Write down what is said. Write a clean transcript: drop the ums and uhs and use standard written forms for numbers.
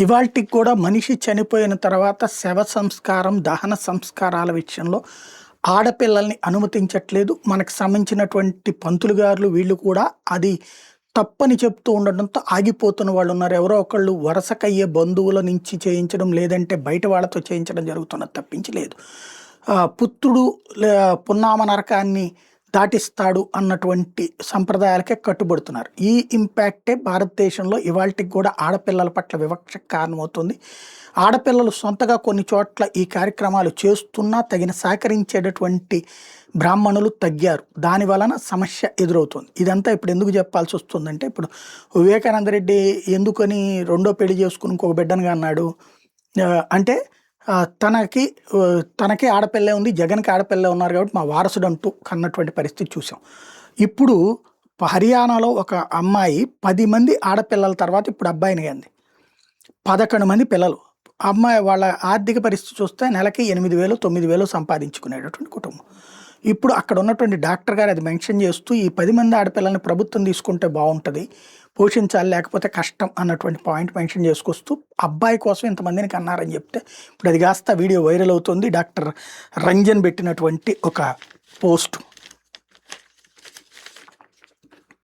ఇవాల్టికి కూడా మనిషి చనిపోయిన తర్వాత శవ సంస్కారం, దహన సంస్కారాల విషయంలో ఆడపిల్లల్ని అనుమతించట్లేదు. మనకు సంబంధించినటువంటి పంతులు గారులు వీళ్ళు కూడా అది తప్పని చెప్తూ ఉండడంతో ఆగిపోతున్న వాళ్ళున్నారు. ఎవరో ఒకళ్ళు వరసకయ్యే బంధువుల నుంచి చేయించడం, లేదంటే బయట వాళ్ళతో చేయించడం జరుగుతున్నది తప్పించి లేదు. పుత్రుడు పున్నామ నరకాన్ని దాటిస్తాడు అన్నటువంటి సంప్రదాయాలకే కట్టుబడుతున్నారు. ఈ ఇంపాక్టే భారతదేశంలో ఇవాల్టికి కూడా ఆడపిల్లల పట్ల వివక్షకు కారణమవుతుంది. ఆడపిల్లలు సొంతగా కొన్ని చోట్ల ఈ కార్యక్రమాలు చేస్తున్నా తగిన సహకరించేటటువంటి బ్రాహ్మణులు తగ్గారు. దాని వలన సమస్య ఎదురవుతుంది. ఇదంతా ఇప్పుడు ఎందుకు చెప్పాల్సి వస్తుందంటే, ఇప్పుడు వివేకానంద రెడ్డి ఎందుకని రెండో పెళ్లి చేసుకుని ఇంకొక బిడ్డనుగా అన్నాడు అంటే తనకి ఆడపిల్లే ఉంది, జగన్కి ఆడపిల్లే ఉన్నారు కాబట్టి మా వారసుడు అంటూ కన్నటువంటి పరిస్థితి చూసాం. ఇప్పుడు హర్యానాలో ఒక అమ్మాయి 10 మంది ఆడపిల్లల తర్వాత ఇప్పుడు అబ్బాయిని అంది 11 మంది పిల్లలు. అమ్మాయి వాళ్ళ ఆర్థిక పరిస్థితి చూస్తే నెలకి 8,000 9,000 సంపాదించుకునేటటువంటి కుటుంబం. ఇప్పుడు అక్కడ ఉన్నటువంటి డాక్టర్ గారు అది మెన్షన్ చేస్తూ ఈ 10 మంది ఆడపిల్లల్ని ప్రభుత్వం తీసుకుంటే బాగుంటుంది, పోషించాలి, లేకపోతే కష్టం అన్నటువంటి పాయింట్ మెన్షన్ చేసుకొస్తూ అబ్బాయి కోసం ఇంతమందిని కన్నారని చెప్తే ఇప్పుడు అది కాస్త వీడియో వైరల్ అవుతుంది. డాక్టర్ రంజన్ పెట్టినటువంటి ఒక పోస్ట్.